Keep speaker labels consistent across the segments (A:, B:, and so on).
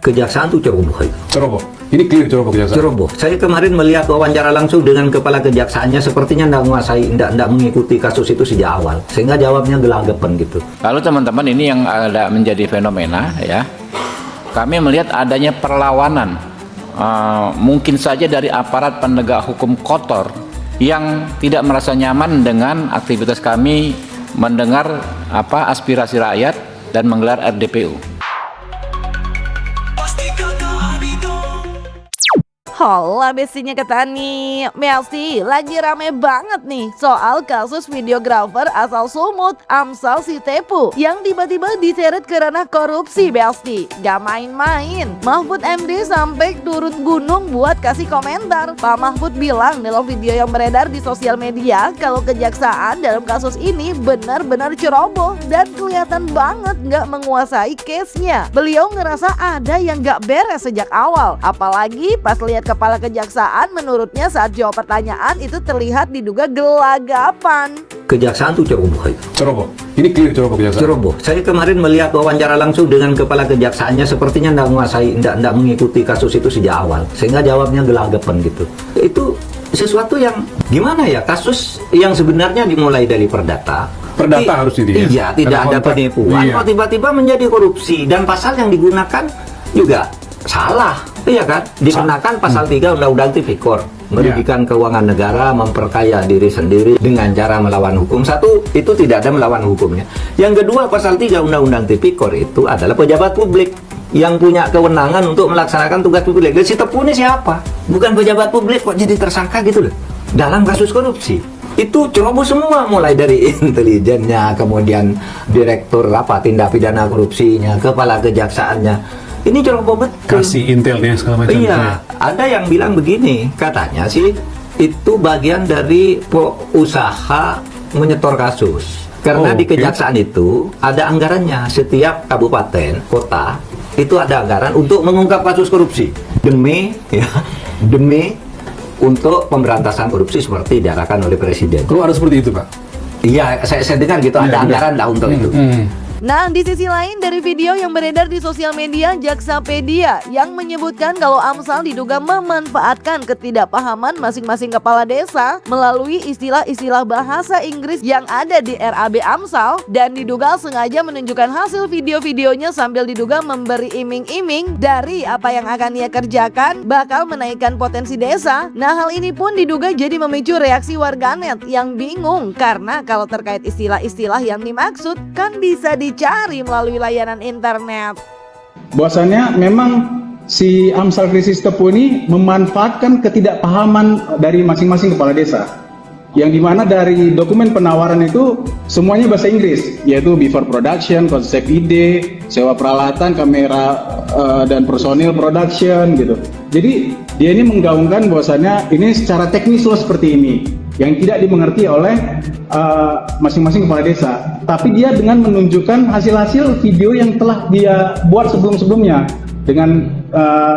A: Kejaksaan tuh ceroboh itu.
B: Ceroboh. Ini clear ceroboh kejaksaan.
A: Ceroboh. Saya kemarin melihat wawancara langsung dengan kepala kejaksaannya, sepertinya tidak mengikuti kasus itu sejak awal, sehingga jawabnya gelagapan gitu.
C: Lalu teman-teman, ini yang ada menjadi fenomena ya. Kami melihat adanya perlawanan, mungkin saja dari aparat penegak hukum kotor yang tidak merasa nyaman dengan aktivitas kami mendengar aspirasi rakyat dan menggelar RDPU.
D: Hola bestinya Ketani, Melsi lagi rame banget nih soal kasus videografer asal Sumut Amsal Sitepu yang tiba-tiba diseret ke ranah korupsi. Besti, gak main-main. Mahfud MD sampai turun gunung buat kasih komentar. Pak Mahfud bilang dalam video yang beredar di sosial media kalau kejaksaan dalam kasus ini benar-benar ceroboh dan kelihatan banget gak menguasai case-nya. Beliau ngerasa ada yang gak beres sejak awal, apalagi pas lihat kepala kejaksaan, menurutnya saat jawab pertanyaan itu terlihat diduga gelagapan.
A: Kejaksaan tuh ceroboh itu.
B: Ceroboh. Ini clear ceroboh kejaksaan.
A: Ceroboh. Saya kemarin melihat wawancara langsung dengan kepala kejaksaannya, sepertinya tidak mengikuti kasus itu sejak awal, sehingga jawabnya gelagapan gitu. Itu sesuatu yang gimana ya, kasus yang sebenarnya dimulai dari perdata.
B: Perdata harus ini ya.
A: Iya, tidak ada penipuan, kok tiba-tiba menjadi korupsi, dan pasal yang digunakan juga salah. Iya kan, dikenakan pasal 3 Undang-Undang Tipikor, merugikan keuangan negara, memperkaya diri sendiri dengan cara melawan hukum. Satu, itu tidak ada melawan hukumnya. Yang kedua, pasal 3 Undang-Undang Tipikor itu adalah pejabat publik yang punya kewenangan untuk melaksanakan tugas publik. Dan si Tepu ini siapa? Bukan pejabat publik kok jadi tersangka gitu loh dalam kasus korupsi. Itu ceroboh semua, mulai dari intelijennya, kemudian direktur tindak pidana korupsinya, kepala kejaksaannya. Ini ceroboh betul.
B: Kasih intelnya segala macam.
A: Iya, ada yang bilang begini, katanya sih itu bagian dari usaha menyetor kasus. Karena di kejaksaan itu ada anggarannya, setiap kabupaten, kota itu ada anggaran untuk mengungkap kasus korupsi demi untuk pemberantasan korupsi seperti diarahkan oleh presiden.
B: Kalau ada seperti itu, Pak?
A: Iya, saya dengar gitu, ada anggaran lah untuk itu.
D: Nah, di sisi lain dari video yang beredar di sosial media, Jaksapedia yang menyebutkan kalau Amsal diduga memanfaatkan ketidakpahaman masing-masing kepala desa melalui istilah-istilah bahasa Inggris yang ada di RAB Amsal, dan diduga sengaja menunjukkan hasil video-videonya sambil diduga memberi iming-iming dari apa yang akan ia kerjakan bakal menaikkan potensi desa. Nah, hal ini pun diduga jadi memicu reaksi warganet yang bingung karena kalau terkait istilah-istilah yang dimaksud kan bisa dicari melalui layanan internet.
E: Bahwasannya memang si Amsal Krisis Tepu ini memanfaatkan ketidakpahaman dari masing-masing kepala desa, yang dimana dari dokumen penawaran itu semuanya bahasa Inggris, yaitu before production, konsep ide, sewa peralatan, kamera dan personil production gitu. Jadi dia ini menggaungkan bahwasannya ini secara teknis loh seperti ini, yang tidak dimengerti oleh masing-masing kepala desa. Tapi dia dengan menunjukkan hasil-hasil video yang telah dia buat sebelum-sebelumnya dengan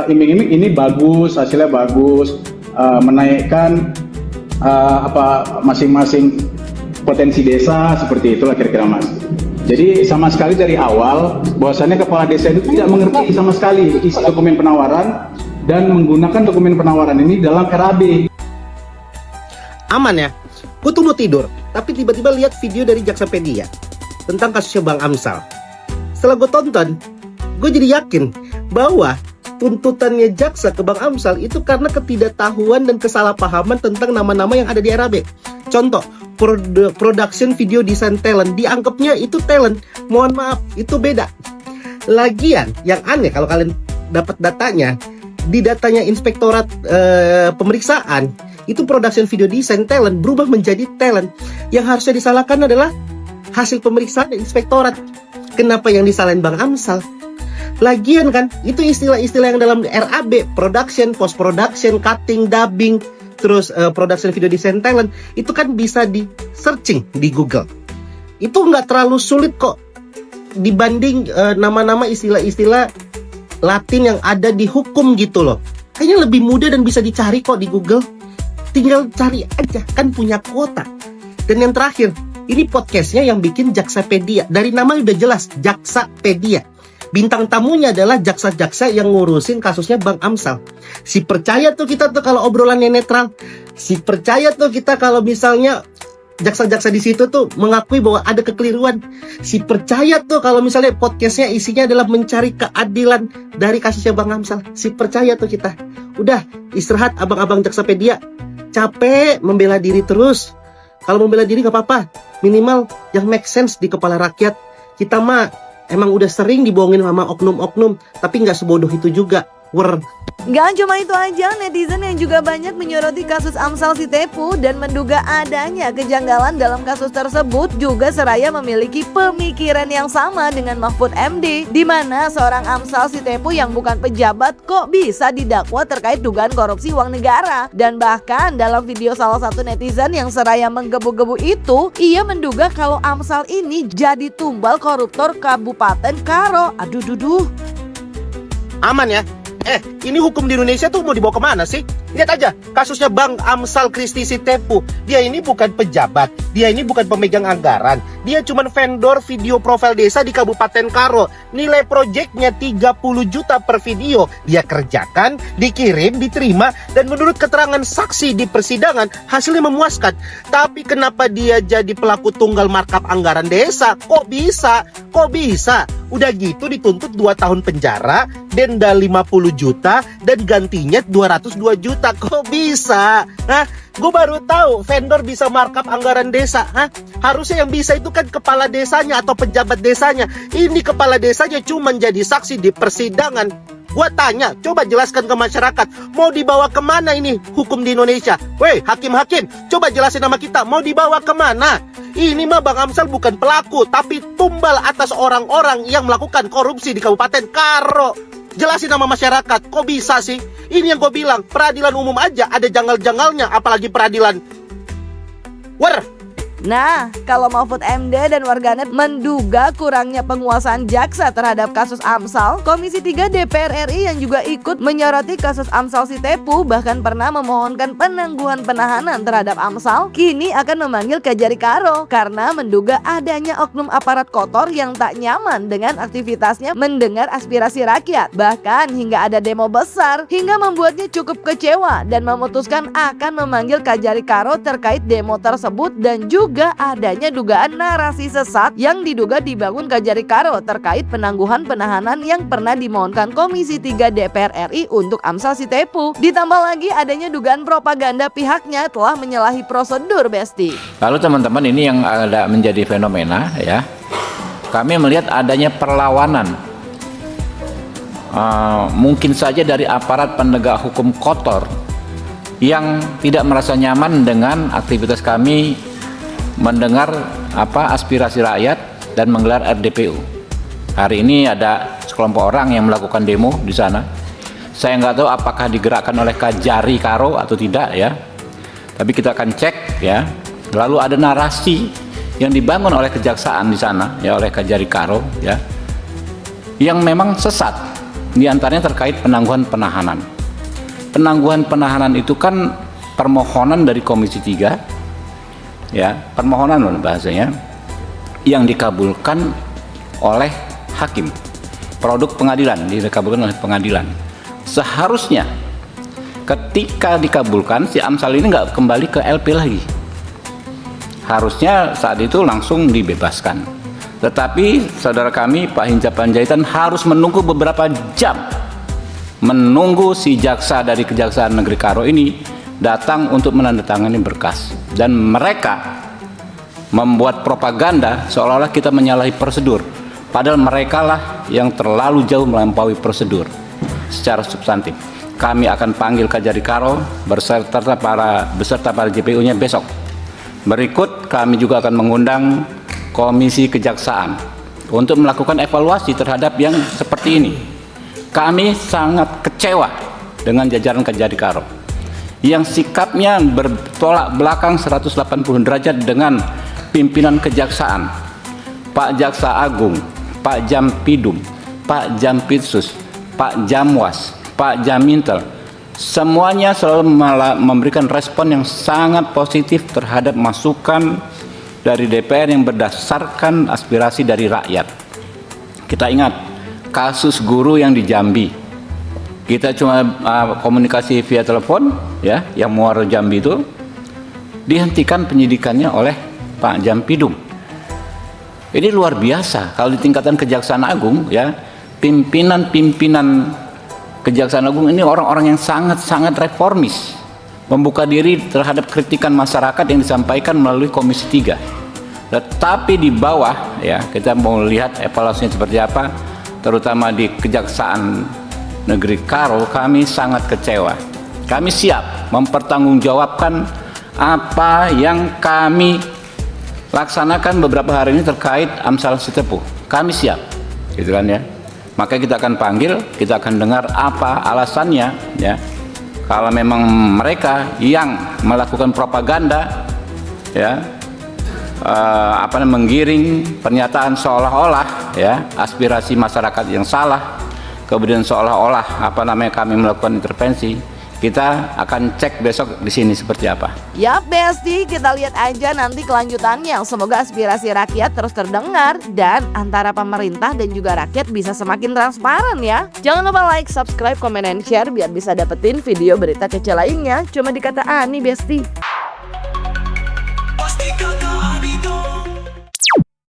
E: iming-iming ini bagus, hasilnya bagus, menaikkan masing-masing potensi desa, seperti itulah kira-kira Mas. Jadi sama sekali dari awal bahwasannya kepala desa itu tidak mengerti sama sekali isi dokumen penawaran dan menggunakan dokumen penawaran ini dalam RAB.
F: Aman ya, gue tuh mau tidur, tapi tiba-tiba lihat video dari Jaksapedia tentang kasusnya Bang Amsal. Setelah gue tonton, gue jadi yakin bahwa tuntutannya jaksa ke Bang Amsal itu karena ketidaktahuan dan kesalahpahaman tentang nama-nama yang ada di RAB. Contoh, production video design talent, dianggapnya itu talent. Mohon maaf, itu beda. Lagian, yang aneh kalau kalian dapat datanya, di datanya Inspektorat Pemeriksaan, itu production video design talent berubah menjadi talent. Yang harusnya disalahkan adalah hasil pemeriksaan inspektorat. Kenapa yang disalahin Bang Amsal? Lagian kan, itu istilah-istilah yang dalam RAB, production, post production, cutting, dubbing, terus production video design talent, itu kan bisa di searching di Google. Itu nggak terlalu sulit kok dibanding nama-nama istilah-istilah Latin yang ada di hukum gitu loh. Kayaknya lebih mudah dan bisa dicari kok di Google. Tinggal cari aja, kan punya kuota. Dan yang terakhir, ini podcastnya yang bikin Jaksapedia. Dari nama udah jelas, Jaksapedia. Bintang tamunya adalah jaksa-jaksa yang ngurusin kasusnya Bang Amsal. Si percaya tuh kita tuh kalau obrolannya netral. Si percaya tuh kita kalau misalnya jaksa-jaksa di situ tuh mengakui bahwa ada kekeliruan. Si percaya tuh kalau misalnya podcastnya isinya adalah mencari keadilan dari kasusnya Bang Amsal. Si percaya tuh kita. Udah, istirahat abang-abang Jaksapedia. Capek membela diri terus. Kalau membela diri gak apa-apa. Minimal yang make sense di kepala rakyat. Kita mah emang udah sering dibohongin sama oknum-oknum. Tapi gak sebodoh itu juga.
D: Gak cuma itu aja, netizen yang juga banyak menyoroti kasus Amsal Sitepu dan menduga adanya kejanggalan dalam kasus tersebut juga seraya memiliki pemikiran yang sama dengan Mahfud MD, di mana seorang Amsal Sitepu yang bukan pejabat kok bisa didakwa terkait dugaan korupsi uang negara. Dan bahkan dalam video salah satu netizen yang seraya menggebu-gebu itu, ia menduga kalau Amsal ini jadi tumbal koruptor Kabupaten Karo. Aduh duduh.
F: Aman ya? Ini hukum di Indonesia tuh mau dibawa kemana sih? Lihat aja, kasusnya Bang Amsal Kristi Sitepu. Dia ini bukan pejabat, dia ini bukan pemegang anggaran. Dia cuma vendor video profil desa di Kabupaten Karo. Nilai proyeknya 30 juta per video. Dia kerjakan, dikirim, diterima, dan menurut keterangan saksi di persidangan, hasilnya memuaskan. Tapi kenapa dia jadi pelaku tunggal markup anggaran desa? Kok bisa? Kok bisa? Udah gitu dituntut 2 tahun penjara, denda 50 juta, dan gantinya 202 juta. Kok bisa? Hah? Gue baru tahu vendor bisa markup anggaran desa. Hah? Harusnya yang bisa itu kan kepala desanya atau pejabat desanya. Ini kepala desanya cuma jadi saksi di persidangan. Gua tanya, coba jelaskan ke masyarakat, mau dibawa kemana ini hukum di Indonesia? Weh, hakim-hakim, coba jelasin sama kita, mau dibawa kemana? Ini mah Bang Amsal bukan pelaku, tapi tumbal atas orang-orang yang melakukan korupsi di Kabupaten Karo. Jelasin sama masyarakat, kok bisa sih? Ini yang gue bilang, peradilan umum aja ada janggal-janggalnya, apalagi peradilan.
D: Nah, kalau Mahfud MD dan warganet menduga kurangnya penguasaan jaksa terhadap kasus Amsal, Komisi 3 DPR RI yang juga ikut menyoroti kasus Amsal Sitepu bahkan pernah memohonkan penangguhan penahanan terhadap Amsal, kini akan memanggil Kajari Karo karena menduga adanya oknum aparat kotor yang tak nyaman dengan aktivitasnya mendengar aspirasi rakyat. Bahkan hingga ada demo besar hingga membuatnya cukup kecewa dan memutuskan akan memanggil Kajari Karo terkait demo tersebut dan juga adanya dugaan narasi sesat yang diduga dibangun Kajari Karo terkait penangguhan penahanan yang pernah dimohonkan Komisi 3 DPR RI untuk Amsal Sitepu. Ditambah lagi adanya dugaan propaganda pihaknya telah menyalahi prosedur, Besti.
C: Lalu teman-teman, ini yang ada menjadi fenomena ya. Kami melihat adanya perlawanan mungkin saja dari aparat penegak hukum kotor yang tidak merasa nyaman dengan aktivitas kami mendengar aspirasi rakyat dan menggelar RDPU. Hari ini ada sekelompok orang yang melakukan demo di sana. Saya nggak tahu apakah digerakkan oleh Kajari Karo atau tidak ya. Tapi kita akan cek ya. Lalu ada narasi yang dibangun oleh kejaksaan di sana ya, oleh Kajari Karo ya, yang memang sesat. Di antaranya terkait penangguhan penahanan. Penangguhan penahanan itu kan permohonan dari Komisi 3 ya, permohonan loh bahasanya, yang dikabulkan oleh hakim, produk pengadilan, dikabulkan oleh pengadilan. Seharusnya ketika dikabulkan si Amsal ini nggak kembali ke LP lagi, harusnya saat itu langsung dibebaskan. Tetapi saudara kami Pak Hinca Panjaitan harus menunggu beberapa jam, menunggu si jaksa dari Kejaksaan Negeri Karo ini datang untuk menandatangani berkas, dan mereka membuat propaganda seolah-olah kita menyalahi prosedur, padahal mereka lah yang terlalu jauh melampaui prosedur secara substantif. Kami akan panggil Kajari Karo beserta para JPU-nya besok. Berikut kami juga akan mengundang Komisi Kejaksaan untuk melakukan evaluasi terhadap yang seperti ini. Kami sangat kecewa dengan jajaran Kajari Karo yang sikapnya bertolak belakang 180 derajat dengan pimpinan kejaksaan, Pak Jaksa Agung, Pak Jampidum, Pak Jampitsus, Pak Jamwas, Pak Jamintel. Semuanya selalu memberikan respon yang sangat positif terhadap masukan dari DPR yang berdasarkan aspirasi dari rakyat. Kita ingat, kasus guru yang di Jambi. Kita cuma komunikasi via telepon, ya, yang Muaro Jambi itu dihentikan penyidikannya oleh Pak Jampidum. Ini luar biasa. Kalau di tingkatan Kejaksaan Agung, ya, pimpinan Kejaksaan Agung ini orang-orang yang sangat-sangat reformis, membuka diri terhadap kritikan masyarakat yang disampaikan melalui Komisi 3. Tetapi di bawah, ya, kita mau lihat evaluasinya seperti apa, terutama di Kejaksaan Negeri Karo, kami sangat kecewa. Kami siap mempertanggungjawabkan apa yang kami laksanakan beberapa hari ini terkait Amsal Sitepu. Kami siap, gitu kan ya. Maka kita akan panggil, kita akan dengar apa alasannya, ya. Kalau memang mereka yang melakukan propaganda, ya, menggiring pernyataan seolah-olah, ya, aspirasi masyarakat yang salah, kemudian seolah-olah kami melakukan intervensi. Kita akan cek besok di sini seperti apa.
D: Yap Besti, kita lihat aja nanti kelanjutannya. Semoga aspirasi rakyat terus terdengar dan antara pemerintah dan juga rakyat bisa semakin transparan ya. Jangan lupa like, subscribe, komen, dan share biar bisa dapetin video berita kece lainnya. Cuma di Kata Ani Besti.
G: Pasti kata Ani dong.